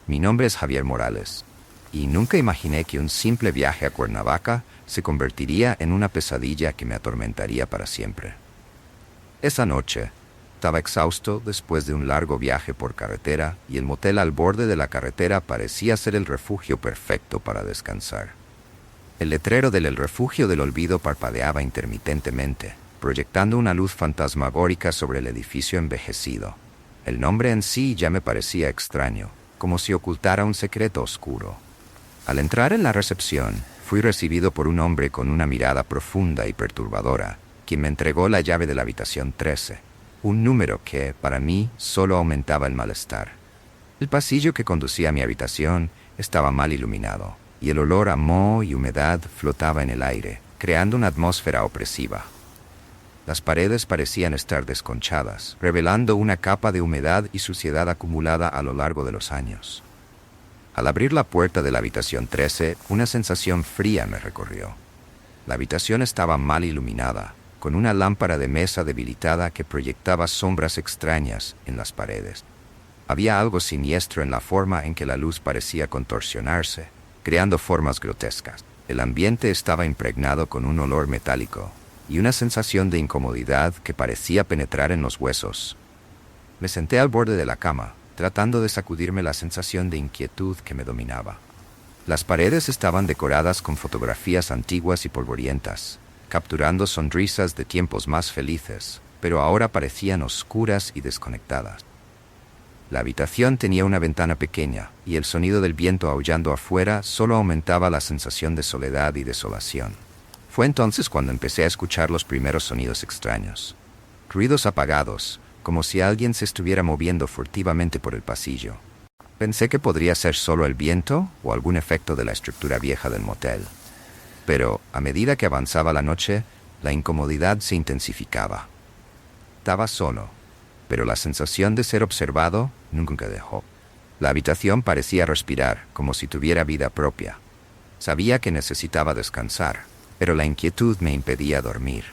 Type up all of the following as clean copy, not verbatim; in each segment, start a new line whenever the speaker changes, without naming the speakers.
Mi nombre es Javier Morales, y nunca imaginé que un simple viaje a Cuernavaca se convertiría en una pesadilla que me atormentaría para siempre. Esa noche, estaba exhausto después de un largo viaje por carretera y el motel al borde de la carretera parecía ser el refugio perfecto para descansar. El letrero del El Refugio del Olvido parpadeaba intermitentemente, proyectando una luz fantasmagórica sobre el edificio envejecido. El nombre en sí ya me parecía extraño, como si ocultara un secreto oscuro. Al entrar en la recepción, fui recibido por un hombre con una mirada profunda y perturbadora, quien me entregó la llave de la habitación 13, un número que, para mí, solo aumentaba el malestar. El pasillo que conducía a mi habitación estaba mal iluminado, y el olor a moho y humedad flotaba en el aire, creando una atmósfera opresiva. Las paredes parecían estar desconchadas, revelando una capa de humedad y suciedad acumulada a lo largo de los años. Al abrir la puerta de la habitación 13, una sensación fría me recorrió. La habitación estaba mal iluminada, con una lámpara de mesa debilitada que proyectaba sombras extrañas en las paredes. Había algo siniestro en la forma en que la luz parecía contorsionarse, creando formas grotescas. El ambiente estaba impregnado con un olor metálico y una sensación de incomodidad que parecía penetrar en los huesos. Me senté al borde de la cama, tratando de sacudirme la sensación de inquietud que me dominaba. Las paredes estaban decoradas con fotografías antiguas y polvorientas, capturando sonrisas de tiempos más felices, pero ahora parecían oscuras y desconectadas. La habitación tenía una ventana pequeña, y el sonido del viento aullando afuera solo aumentaba la sensación de soledad y desolación. Fue entonces cuando empecé a escuchar los primeros sonidos extraños. Ruidos apagados, como si alguien se estuviera moviendo furtivamente por el pasillo. Pensé que podría ser solo el viento o algún efecto de la estructura vieja del motel. Pero, a medida que avanzaba la noche, la incomodidad se intensificaba. Estaba solo, pero la sensación de ser observado nunca dejó. La habitación parecía respirar, como si tuviera vida propia. Sabía que necesitaba descansar, pero la inquietud me impedía dormir.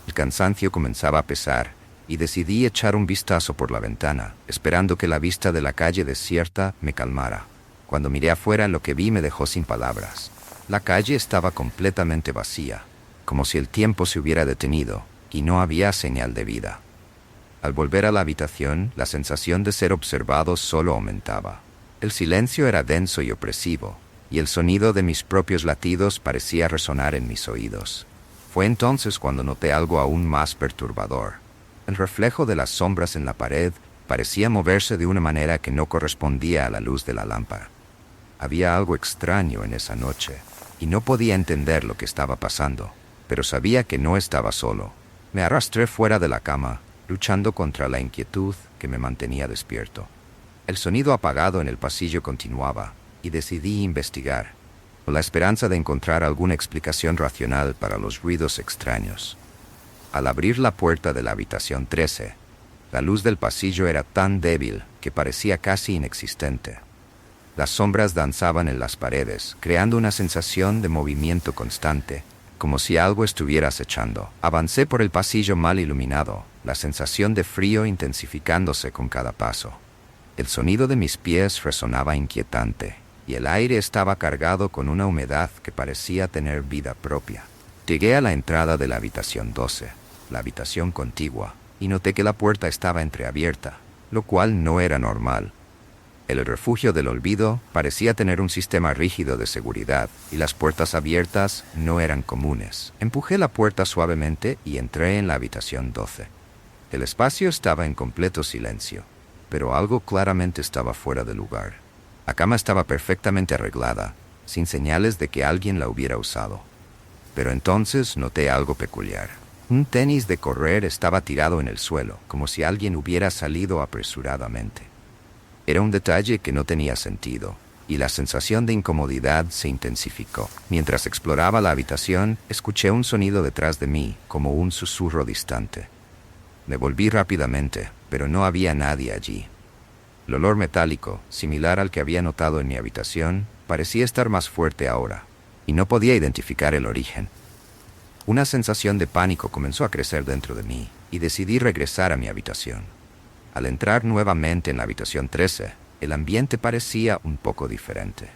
El cansancio comenzaba a pesar, y decidí echar un vistazo por la ventana, esperando que la vista de la calle desierta me calmara. Cuando miré afuera, lo que vi me dejó sin palabras. La calle estaba completamente vacía, como si el tiempo se hubiera detenido, y no había señal de vida. Al volver a la habitación, la sensación de ser observado solo aumentaba. El silencio era denso y opresivo, y el sonido de mis propios latidos parecía resonar en mis oídos. Fue entonces cuando noté algo aún más perturbador. El reflejo de las sombras en la pared parecía moverse de una manera que no correspondía a la luz de la lámpara. Había algo extraño en esa noche, y no podía entender lo que estaba pasando, pero sabía que no estaba solo. Me arrastré fuera de la cama, luchando contra la inquietud que me mantenía despierto. El sonido apagado en el pasillo continuaba, y decidí investigar, con la esperanza de encontrar alguna explicación racional para los ruidos extraños. Al abrir la puerta de la habitación 13, la luz del pasillo era tan débil que parecía casi inexistente. Las sombras danzaban en las paredes, creando una sensación de movimiento constante, como si algo estuviera acechando. Avancé por el pasillo mal iluminado, la sensación de frío intensificándose con cada paso. El sonido de mis pies resonaba inquietante, y el aire estaba cargado con una humedad que parecía tener vida propia. Llegué a la entrada de la habitación 12, la habitación contigua, y noté que la puerta estaba entreabierta, lo cual no era normal. El refugio del olvido parecía tener un sistema rígido de seguridad, y las puertas abiertas no eran comunes. Empujé la puerta suavemente y entré en la habitación 12. El espacio estaba en completo silencio, pero algo claramente estaba fuera de lugar. La cama estaba perfectamente arreglada, sin señales de que alguien la hubiera usado. Pero entonces noté algo peculiar. Un tenis de correr estaba tirado en el suelo, como si alguien hubiera salido apresuradamente. Era un detalle que no tenía sentido, y la sensación de incomodidad se intensificó. Mientras exploraba la habitación, escuché un sonido detrás de mí, como un susurro distante. Me volví rápidamente, pero no había nadie allí. El olor metálico, similar al que había notado en mi habitación, parecía estar más fuerte ahora, y no podía identificar el origen. Una sensación de pánico comenzó a crecer dentro de mí, y decidí regresar a mi habitación. Al entrar nuevamente en la habitación 13, el ambiente parecía un poco diferente.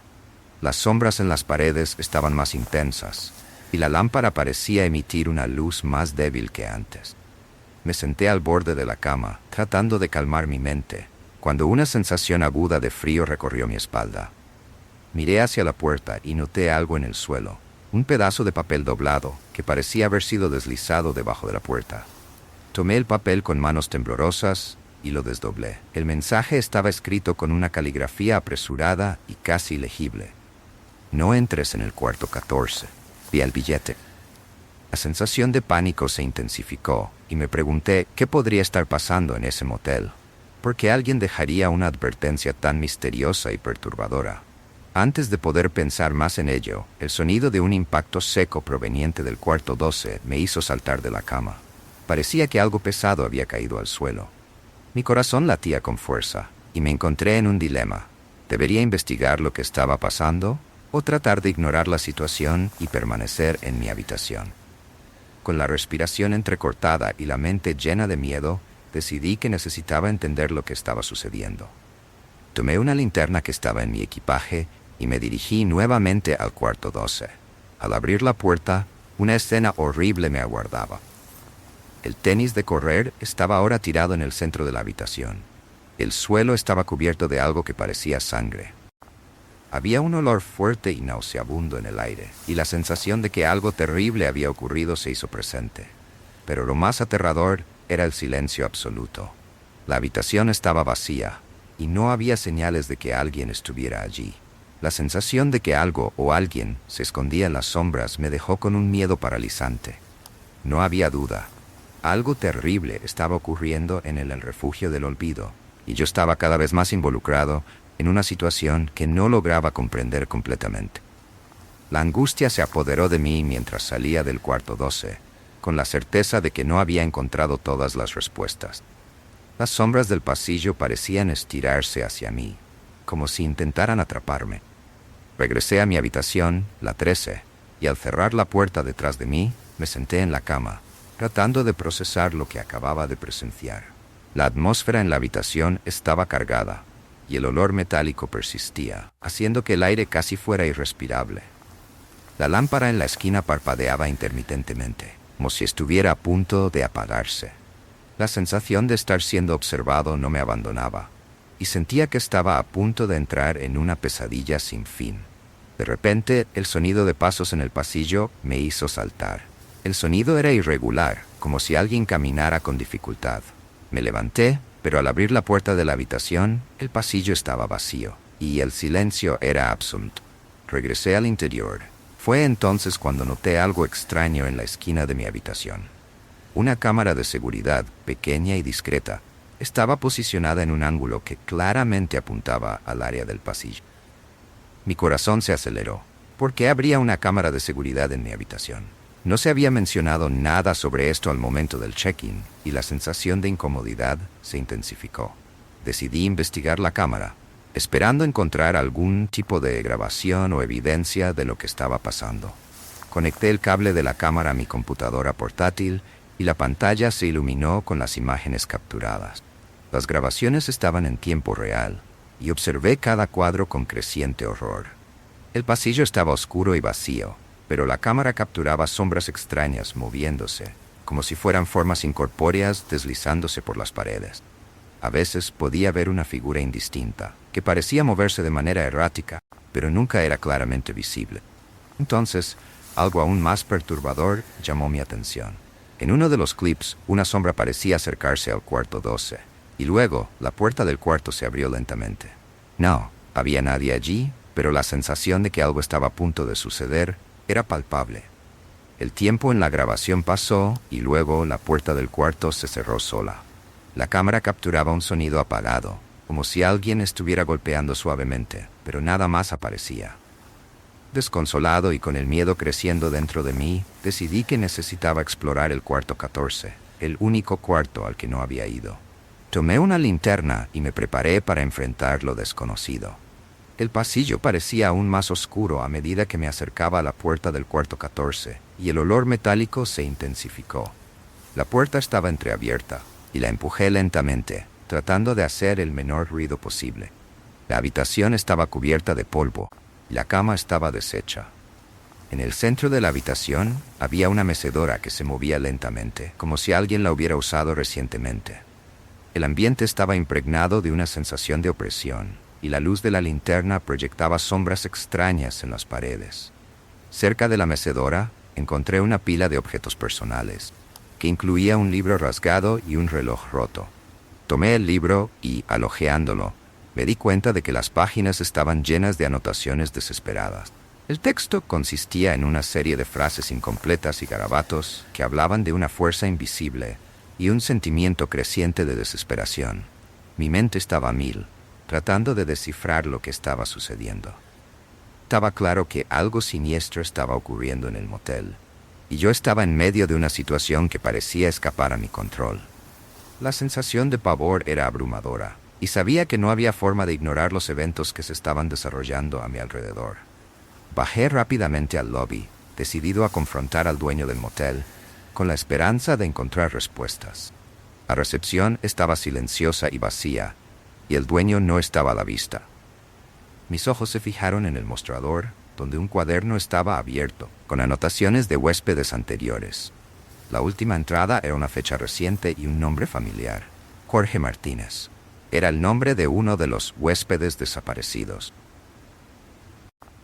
Las sombras en las paredes estaban más intensas, y la lámpara parecía emitir una luz más débil que antes. Me senté al borde de la cama, tratando de calmar mi mente, cuando una sensación aguda de frío recorrió mi espalda. Miré hacia la puerta y noté algo en el suelo, un pedazo de papel doblado que parecía haber sido deslizado debajo de la puerta. Tomé el papel con manos temblorosas y lo desdoblé. El mensaje estaba escrito con una caligrafía apresurada y casi legible. No entres en el cuarto 14. Vi el billete. La sensación de pánico se intensificó y me pregunté qué podría estar pasando en ese motel. ¿Por qué alguien dejaría una advertencia tan misteriosa y perturbadora? Antes de poder pensar más en ello, el sonido de un impacto seco proveniente del cuarto 12 me hizo saltar de la cama. Parecía que algo pesado había caído al suelo. Mi corazón latía con fuerza y me encontré en un dilema. ¿Debería investigar lo que estaba pasando o tratar de ignorar la situación y permanecer en mi habitación? Con la respiración entrecortada y la mente llena de miedo, decidí que necesitaba entender lo que estaba sucediendo. Tomé una linterna que estaba en mi equipaje y me dirigí nuevamente al cuarto 12. Al abrir la puerta, una escena horrible me aguardaba. El tenis de correr estaba ahora tirado en el centro de la habitación. El suelo estaba cubierto de algo que parecía sangre. Había un olor fuerte y nauseabundo en el aire, y la sensación de que algo terrible había ocurrido se hizo presente. Pero lo más aterrador era el silencio absoluto. La habitación estaba vacía, y no había señales de que alguien estuviera allí. La sensación de que algo o alguien se escondía en las sombras me dejó con un miedo paralizante. No había duda. Algo terrible estaba ocurriendo en el refugio del olvido, y yo estaba cada vez más involucrado en una situación que no lograba comprender completamente. La angustia se apoderó de mí mientras salía del cuarto 12, con la certeza de que no había encontrado todas las respuestas. Las sombras del pasillo parecían estirarse hacia mí, como si intentaran atraparme. Regresé a mi habitación, la 13, y al cerrar la puerta detrás de mí, me senté en la cama, tratando de procesar lo que acababa de presenciar. La atmósfera en la habitación estaba cargada, y el olor metálico persistía, haciendo que el aire casi fuera irrespirable. La lámpara en la esquina parpadeaba intermitentemente, como si estuviera a punto de apagarse. La sensación de estar siendo observado no me abandonaba, y sentía que estaba a punto de entrar en una pesadilla sin fin. De repente, el sonido de pasos en el pasillo me hizo saltar. El sonido era irregular, como si alguien caminara con dificultad. Me levanté, pero al abrir la puerta de la habitación, el pasillo estaba vacío, y el silencio era absoluto. Regresé al interior. Fue entonces cuando noté algo extraño en la esquina de mi habitación. Una cámara de seguridad, pequeña y discreta, estaba posicionada en un ángulo que claramente apuntaba al área del pasillo. Mi corazón se aceleró. ¿Por qué habría una cámara de seguridad en mi habitación? No se había mencionado nada sobre esto al momento del check-in, y la sensación de incomodidad se intensificó. Decidí investigar la cámara, esperando encontrar algún tipo de grabación o evidencia de lo que estaba pasando. Conecté el cable de la cámara a mi computadora portátil y la pantalla se iluminó con las imágenes capturadas. Las grabaciones estaban en tiempo real, y observé cada cuadro con creciente horror. El pasillo estaba oscuro y vacío, pero la cámara capturaba sombras extrañas moviéndose, como si fueran formas incorpóreas deslizándose por las paredes. A veces podía ver una figura indistinta, que parecía moverse de manera errática, pero nunca era claramente visible. Entonces, algo aún más perturbador llamó mi atención. En uno de los clips, una sombra parecía acercarse al cuarto 12, y luego la puerta del cuarto se abrió lentamente. No, había nadie allí, pero la sensación de que algo estaba a punto de suceder era palpable. El tiempo en la grabación pasó y luego la puerta del cuarto se cerró sola. La cámara capturaba un sonido apagado, como si alguien estuviera golpeando suavemente, pero nada más aparecía. Desconsolado y con el miedo creciendo dentro de mí, decidí que necesitaba explorar el cuarto 14, el único cuarto al que no había ido. Tomé una linterna y me preparé para enfrentar lo desconocido. El pasillo parecía aún más oscuro a medida que me acercaba a la puerta del cuarto 14, y el olor metálico se intensificó. La puerta estaba entreabierta, y la empujé lentamente, tratando de hacer el menor ruido posible. La habitación estaba cubierta de polvo y la cama estaba deshecha. En el centro de la habitación había una mecedora que se movía lentamente, como si alguien la hubiera usado recientemente. El ambiente estaba impregnado de una sensación de opresión, y la luz de la linterna proyectaba sombras extrañas en las paredes. Cerca de la mecedora encontré una pila de objetos personales, que incluía un libro rasgado y un reloj roto. Tomé el libro y, al hojeándolo, me di cuenta de que las páginas estaban llenas de anotaciones desesperadas. El texto consistía en una serie de frases incompletas y garabatos que hablaban de una fuerza invisible y un sentimiento creciente de desesperación. Mi mente estaba a mil, tratando de descifrar lo que estaba sucediendo. Estaba claro que algo siniestro estaba ocurriendo en el motel, y yo estaba en medio de una situación que parecía escapar a mi control. La sensación de pavor era abrumadora, y sabía que no había forma de ignorar los eventos que se estaban desarrollando a mi alrededor. Bajé rápidamente al lobby, decidido a confrontar al dueño del motel, con la esperanza de encontrar respuestas. La recepción estaba silenciosa y vacía, y el dueño no estaba a la vista. Mis ojos se fijaron en el mostrador, donde un cuaderno estaba abierto, con anotaciones de huéspedes anteriores. La última entrada era una fecha reciente y un nombre familiar: Jorge Martínez. Era el nombre de uno de los huéspedes desaparecidos.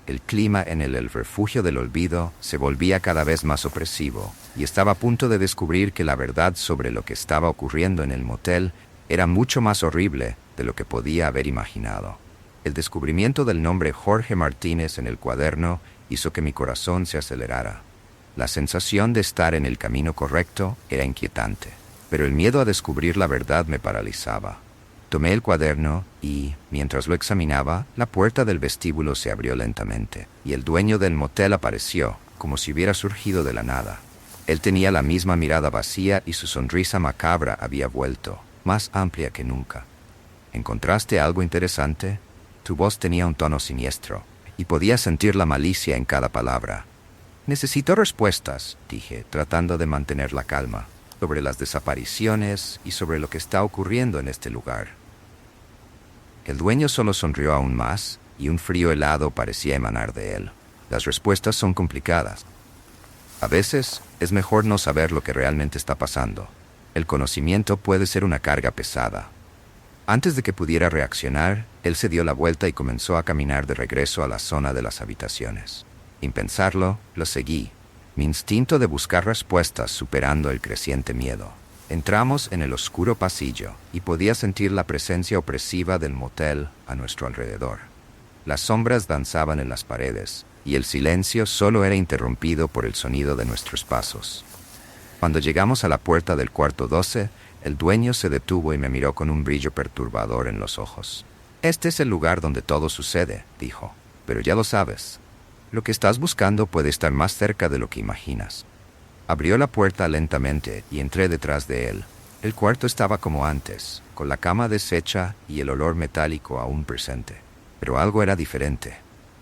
El clima en el refugio del olvido se volvía cada vez más opresivo, y estaba a punto de descubrir que la verdad sobre lo que estaba ocurriendo en el motel era mucho más horrible de lo que podía haber imaginado. El descubrimiento del nombre Jorge Martínez en el cuaderno hizo que mi corazón se acelerara. La sensación de estar en el camino correcto era inquietante, pero el miedo a descubrir la verdad me paralizaba. Tomé el cuaderno y, mientras lo examinaba, la puerta del vestíbulo se abrió lentamente, y el dueño del motel apareció, como si hubiera surgido de la nada. Él tenía la misma mirada vacía y su sonrisa macabra había vuelto, más amplia que nunca. ¿Encontraste algo interesante? Tu voz tenía un tono siniestro, y podía sentir la malicia en cada palabra. Necesito respuestas, dije, tratando de mantener la calma, sobre las desapariciones y sobre lo que está ocurriendo en este lugar. El dueño solo sonrió aún más, y un frío helado parecía emanar de él. Las respuestas son complicadas. A veces es mejor no saber lo que realmente está pasando. El conocimiento puede ser una carga pesada. Antes de que pudiera reaccionar, él se dio la vuelta y comenzó a caminar de regreso a la zona de las habitaciones. Sin pensarlo, lo seguí, mi instinto de buscar respuestas superando el creciente miedo. Entramos en el oscuro pasillo y podía sentir la presencia opresiva del motel a nuestro alrededor. Las sombras danzaban en las paredes, y el silencio solo era interrumpido por el sonido de nuestros pasos. Cuando llegamos a la puerta del cuarto 12, el dueño se detuvo y me miró con un brillo perturbador en los ojos. «Este es el lugar donde todo sucede», dijo, «pero ya lo sabes. Lo que estás buscando puede estar más cerca de lo que imaginas». Abrió la puerta lentamente y entré detrás de él. El cuarto estaba como antes, con la cama deshecha y el olor metálico aún presente. Pero algo era diferente.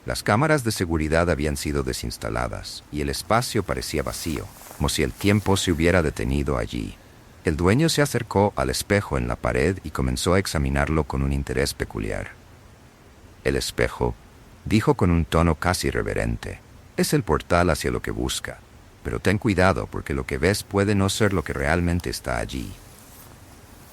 Las cámaras de seguridad habían sido desinstaladas y el espacio parecía vacío, como si el tiempo se hubiera detenido allí. El dueño se acercó al espejo en la pared y comenzó a examinarlo con un interés peculiar. «El espejo», dijo con un tono casi reverente, «es el portal hacia lo que busca. Pero ten cuidado porque lo que ves puede no ser lo que realmente está allí».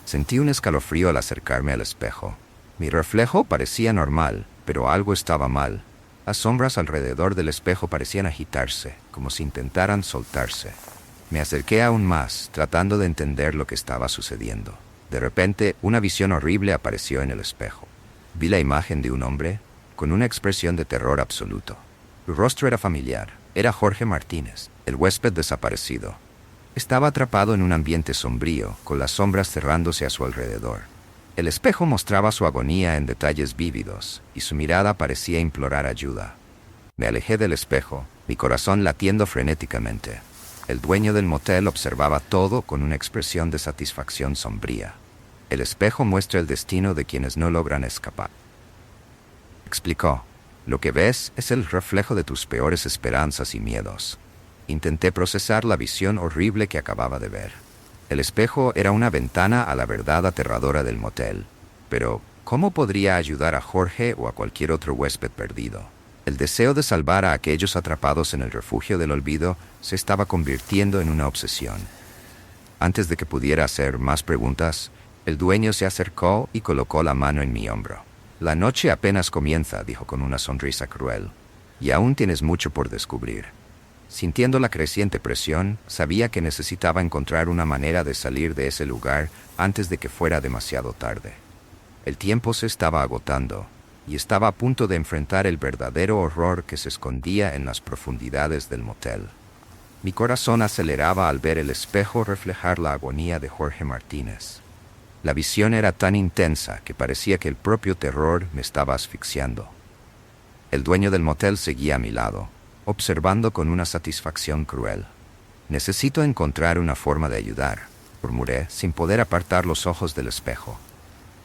Sentí un escalofrío al acercarme al espejo. Mi reflejo parecía normal, pero algo estaba mal. Las sombras alrededor del espejo parecían agitarse, como si intentaran soltarse. Me acerqué aún más, tratando de entender lo que estaba sucediendo. De repente, una visión horrible apareció en el espejo. Vi la imagen de un hombre con una expresión de terror absoluto. Su rostro era familiar. Era Jorge Martínez, el huésped desaparecido. Estaba atrapado en un ambiente sombrío, con las sombras cerrándose a su alrededor. El espejo mostraba su agonía en detalles vívidos, y su mirada parecía implorar ayuda. Me alejé del espejo, mi corazón latiendo frenéticamente. El dueño del motel observaba todo con una expresión de satisfacción sombría. El espejo muestra el destino de quienes no logran escapar, explicó. Lo que ves es el reflejo de tus peores esperanzas y miedos. Intenté procesar la visión horrible que acababa de ver. El espejo era una ventana a la verdad aterradora del motel, pero ¿Cómo podría ayudar a Jorge o a cualquier otro huésped perdido? El deseo de salvar a aquellos atrapados en el refugio del olvido se estaba convirtiendo en una obsesión. Antes de que pudiera hacer más preguntas, el dueño se acercó y colocó la mano en mi hombro. La noche apenas comienza, dijo con una sonrisa cruel, y aún tienes mucho por descubrir. Sintiendo la creciente presión, sabía que necesitaba encontrar una manera de salir de ese lugar antes de que fuera demasiado tarde. El tiempo se estaba agotando, y estaba a punto de enfrentar el verdadero horror que se escondía en las profundidades del motel. Mi corazón aceleraba al ver el espejo reflejar la agonía de Jorge Martínez. La visión era tan intensa que parecía que el propio terror me estaba asfixiando. El dueño del motel seguía a mi lado, observando con una satisfacción cruel. «Necesito encontrar una forma de ayudar», murmuré, sin poder apartar los ojos del espejo.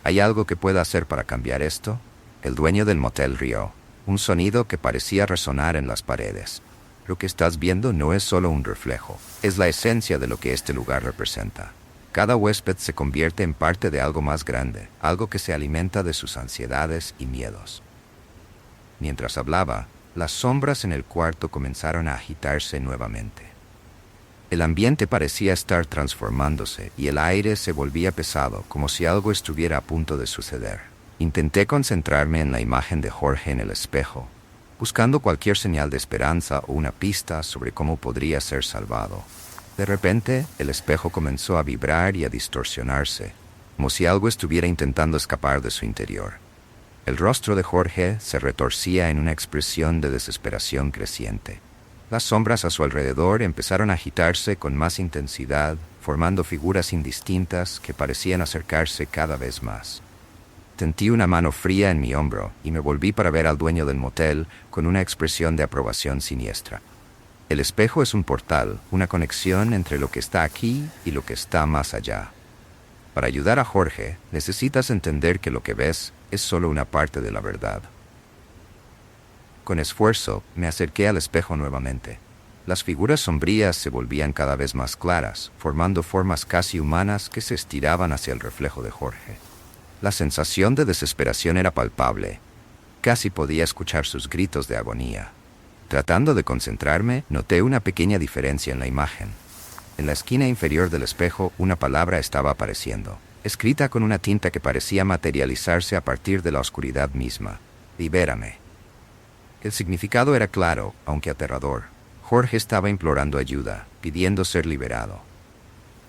«¿Hay algo que pueda hacer para cambiar esto?» El dueño del motel rió, un sonido que parecía resonar en las paredes. «Lo que estás viendo no es solo un reflejo, es la esencia de lo que este lugar representa. Cada huésped se convierte en parte de algo más grande, algo que se alimenta de sus ansiedades y miedos». Mientras hablaba, las sombras en el cuarto comenzaron a agitarse nuevamente. El ambiente parecía estar transformándose y el aire se volvía pesado, como si algo estuviera a punto de suceder. Intenté concentrarme en la imagen de Jorge en el espejo, buscando cualquier señal de esperanza o una pista sobre cómo podría ser salvado. De repente, el espejo comenzó a vibrar y a distorsionarse, como si algo estuviera intentando escapar de su interior. El rostro de Jorge se retorcía en una expresión de desesperación creciente. Las sombras a su alrededor empezaron a agitarse con más intensidad, formando figuras indistintas que parecían acercarse cada vez más. Sentí una mano fría en mi hombro y me volví para ver al dueño del motel con una expresión de aprobación siniestra. El espejo es un portal, una conexión entre lo que está aquí y lo que está más allá. Para ayudar a Jorge, necesitas entender que lo que ves es solo una parte de la verdad. Con esfuerzo, me acerqué al espejo nuevamente. Las figuras sombrías se volvían cada vez más claras, formando formas casi humanas que se estiraban hacia el reflejo de Jorge. La sensación de desesperación era palpable. Casi podía escuchar sus gritos de agonía. Tratando de concentrarme, noté una pequeña diferencia en la imagen. En la esquina inferior del espejo, una palabra estaba apareciendo, escrita con una tinta que parecía materializarse a partir de la oscuridad misma. «Libérame». El significado era claro, aunque aterrador. Jorge estaba implorando ayuda, pidiendo ser liberado.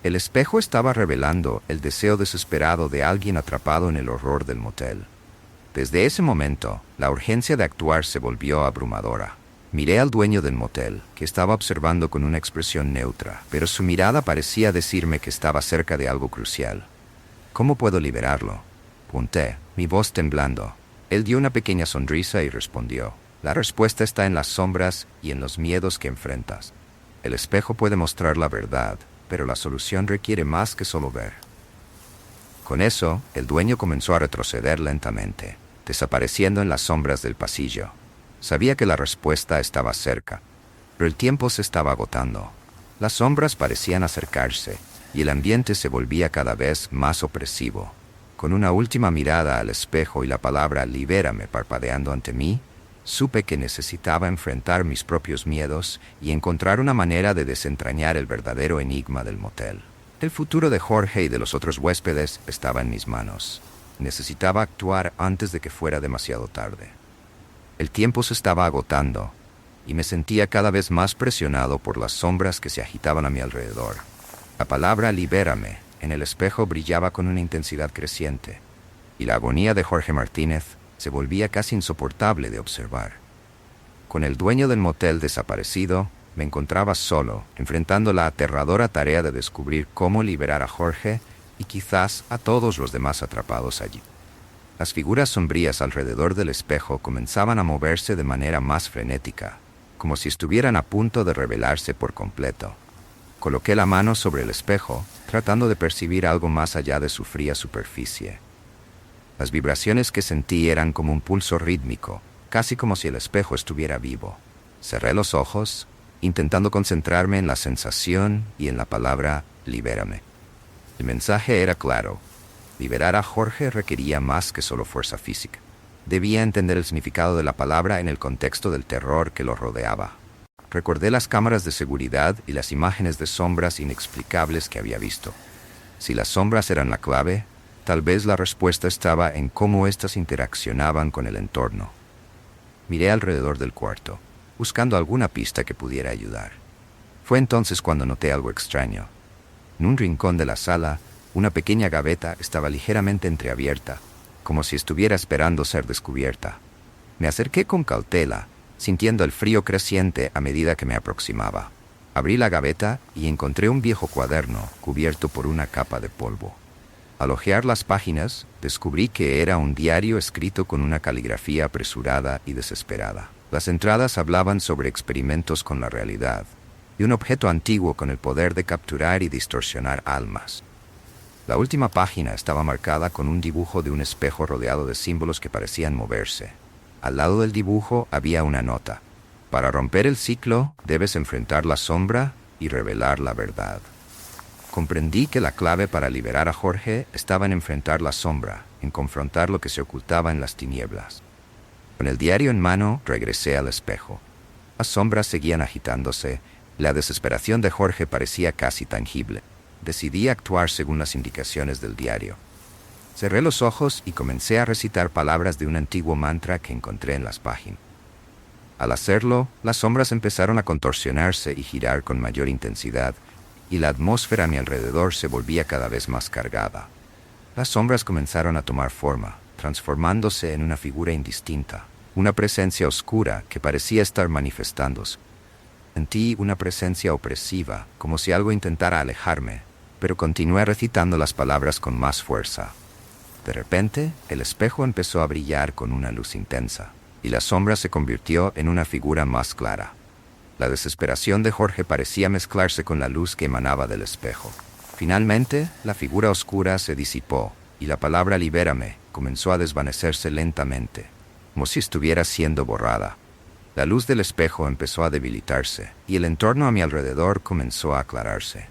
El espejo estaba revelando el deseo desesperado de alguien atrapado en el horror del motel. Desde ese momento, la urgencia de actuar se volvió abrumadora. Miré al dueño del motel, que estaba observando con una expresión neutra, pero su mirada parecía decirme que estaba cerca de algo crucial. «¿Cómo puedo liberarlo?», pregunté, mi voz temblando. Él dio una pequeña sonrisa y respondió: «La respuesta está en las sombras y en los miedos que enfrentas. El espejo puede mostrar la verdad, pero la solución requiere más que solo ver». Con eso, el dueño comenzó a retroceder lentamente, desapareciendo en las sombras del pasillo. Sabía que la respuesta estaba cerca, pero el tiempo se estaba agotando. Las sombras parecían acercarse, y el ambiente se volvía cada vez más opresivo. Con una última mirada al espejo y la palabra «libérame» parpadeando ante mí, supe que necesitaba enfrentar mis propios miedos y encontrar una manera de desentrañar el verdadero enigma del motel. El futuro de Jorge y de los otros huéspedes estaba en mis manos. Necesitaba actuar antes de que fuera demasiado tarde. El tiempo se estaba agotando, y me sentía cada vez más presionado por las sombras que se agitaban a mi alrededor. La palabra «libérame» en el espejo brillaba con una intensidad creciente, y la agonía de Jorge Martínez se volvía casi insoportable de observar. Con el dueño del motel desaparecido, me encontraba solo, enfrentando la aterradora tarea de descubrir cómo liberar a Jorge y quizás a todos los demás atrapados allí. Las figuras sombrías alrededor del espejo comenzaban a moverse de manera más frenética, como si estuvieran a punto de revelarse por completo. Coloqué la mano sobre el espejo, tratando de percibir algo más allá de su fría superficie. Las vibraciones que sentí eran como un pulso rítmico, casi como si el espejo estuviera vivo. Cerré los ojos, intentando concentrarme en la sensación y en la palabra «libérame». El mensaje era claro: Liberar a Jorge requería más que solo fuerza física. Debía entender el significado de la palabra en el contexto del terror que lo rodeaba. Recordé las cámaras de seguridad y las imágenes de sombras inexplicables que había visto. Si las sombras eran la clave, tal vez la respuesta estaba en cómo éstas interaccionaban con el entorno. Miré alrededor del cuarto, buscando alguna pista que pudiera ayudar. Fue entonces cuando noté algo extraño. En un rincón de la sala, una pequeña gaveta estaba ligeramente entreabierta, como si estuviera esperando ser descubierta. Me acerqué con cautela, sintiendo el frío creciente a medida que me aproximaba. Abrí la gaveta y encontré un viejo cuaderno cubierto por una capa de polvo. Al hojear las páginas, descubrí que era un diario escrito con una caligrafía apresurada y desesperada. Las entradas hablaban sobre experimentos con la realidad, y un objeto antiguo con el poder de capturar y distorsionar almas. La última página estaba marcada con un dibujo de un espejo rodeado de símbolos que parecían moverse. Al lado del dibujo había una nota. Para romper el ciclo, debes enfrentar la sombra y revelar la verdad. Comprendí que la clave para liberar a Jorge estaba en enfrentar la sombra, en confrontar lo que se ocultaba en las tinieblas. Con el diario en mano, regresé al espejo. Las sombras seguían agitándose, la desesperación de Jorge parecía casi tangible. Decidí actuar según las indicaciones del diario. Cerré los ojos y comencé a recitar palabras de un antiguo mantra que encontré en las páginas. Al hacerlo, las sombras empezaron a contorsionarse y girar con mayor intensidad, y la atmósfera a mi alrededor se volvía cada vez más cargada. Las sombras comenzaron a tomar forma, transformándose en una figura indistinta, una presencia oscura que parecía estar manifestándose. Sentí una presencia opresiva, como si algo intentara alejarme, pero continué recitando las palabras con más fuerza. De repente, el espejo empezó a brillar con una luz intensa, y la sombra se convirtió en una figura más clara. La desesperación de Jorge parecía mezclarse con la luz que emanaba del espejo. Finalmente, la figura oscura se disipó, y la palabra libérame comenzó a desvanecerse lentamente, como si estuviera siendo borrada. La luz del espejo empezó a debilitarse, y el entorno a mi alrededor comenzó a aclararse.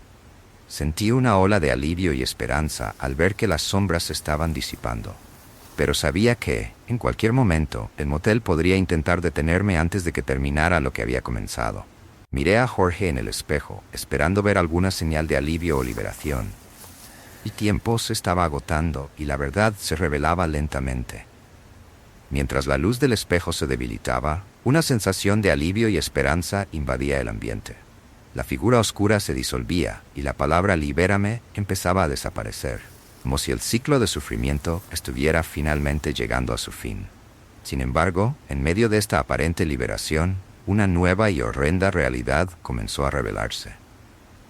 Sentí una ola de alivio y esperanza al ver que las sombras se estaban disipando. Pero sabía que, en cualquier momento, el motel podría intentar detenerme antes de que terminara lo que había comenzado. Miré a Jorge en el espejo, esperando ver alguna señal de alivio o liberación. El tiempo se estaba agotando y la verdad se revelaba lentamente. Mientras la luz del espejo se debilitaba, una sensación de alivio y esperanza invadía el ambiente. La figura oscura se disolvía y la palabra libérame empezaba a desaparecer, como si el ciclo de sufrimiento estuviera finalmente llegando a su fin. Sin embargo, en medio de esta aparente liberación, una nueva y horrenda realidad comenzó a revelarse.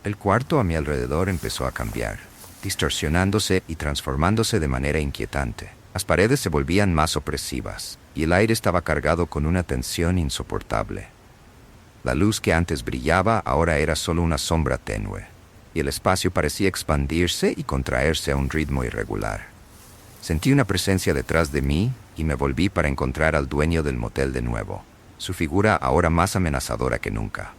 El cuarto a mi alrededor empezó a cambiar, distorsionándose y transformándose de manera inquietante. Las paredes se volvían más opresivas, y el aire estaba cargado con una tensión insoportable. La luz que antes brillaba ahora era solo una sombra tenue, y el espacio parecía expandirse y contraerse a un ritmo irregular. Sentí una presencia detrás de mí y me volví para encontrar al dueño del motel de nuevo, su figura ahora más amenazadora que nunca.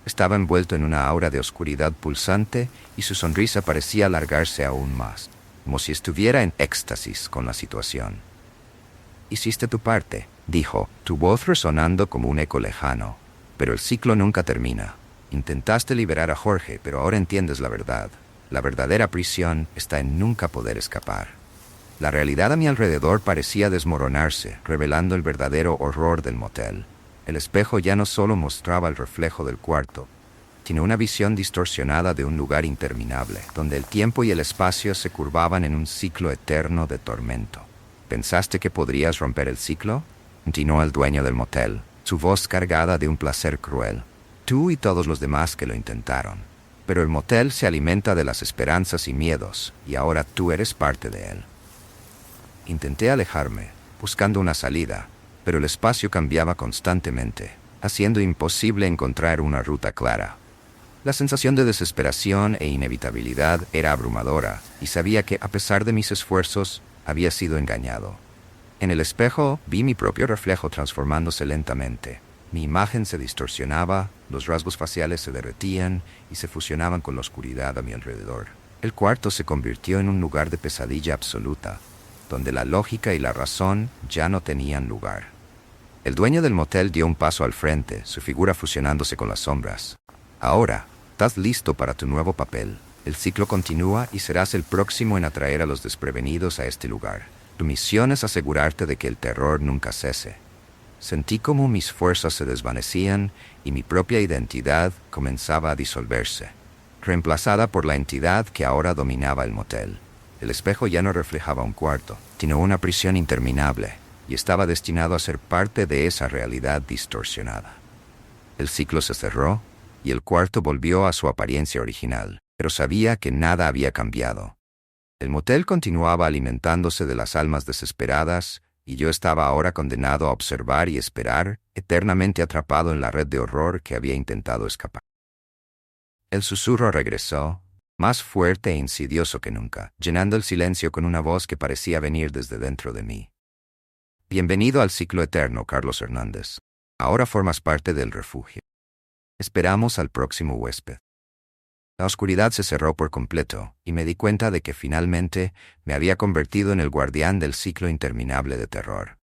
Estaba envuelto en una aura de oscuridad pulsante y su sonrisa parecía alargarse aún más, como si estuviera en éxtasis con la situación. «Hiciste tu parte», dijo, tu voz resonando como un eco lejano. «Pero el ciclo nunca termina. Intentaste liberar a Jorge, pero ahora entiendes la verdad. La verdadera prisión está en nunca poder escapar». La realidad a mi alrededor parecía desmoronarse, revelando el verdadero horror del motel. El espejo ya no solo mostraba el reflejo del cuarto, sino una visión distorsionada de un lugar interminable, donde el tiempo y el espacio se curvaban en un ciclo eterno de tormento. «¿Pensaste que podrías romper el ciclo?», continuó el dueño del motel, su voz cargada de un placer cruel. «Tú y todos los demás que lo intentaron. Pero el motel se alimenta de las esperanzas y miedos, y ahora tú eres parte de él». Intenté alejarme, buscando una salida, pero el espacio cambiaba constantemente, haciendo imposible encontrar una ruta clara. La sensación de desesperación e inevitabilidad era abrumadora, y sabía que, a pesar de mis esfuerzos, había sido engañado. En el espejo vi mi propio reflejo transformándose lentamente. Mi imagen se distorsionaba, los rasgos faciales se derretían y se fusionaban con la oscuridad a mi alrededor. El cuarto se convirtió en un lugar de pesadilla absoluta, donde la lógica y la razón ya no tenían lugar. El dueño del motel dio un paso al frente, su figura fusionándose con las sombras. Ahora, estás listo para tu nuevo papel. El ciclo continúa y serás el próximo en atraer a los desprevenidos a este lugar. Tu misión es asegurarte de que el terror nunca cese. Sentí como mis fuerzas se desvanecían y mi propia identidad comenzaba a disolverse, reemplazada por la entidad que ahora dominaba el motel. El espejo ya no reflejaba un cuarto, sino una prisión interminable, y estaba destinado a ser parte de esa realidad distorsionada. El ciclo se cerró, y el cuarto volvió a su apariencia original, pero sabía que nada había cambiado. El motel continuaba alimentándose de las almas desesperadas, y yo estaba ahora condenado a observar y esperar, eternamente atrapado en la red de horror que había intentado escapar. El susurro regresó, más fuerte e insidioso que nunca, llenando el silencio con una voz que parecía venir desde dentro de mí. Bienvenido al ciclo eterno, Carlos Hernández. Ahora formas parte del refugio. Esperamos al próximo huésped. La oscuridad se cerró por completo, y me di cuenta de que finalmente me había convertido en el guardián del ciclo interminable de terror.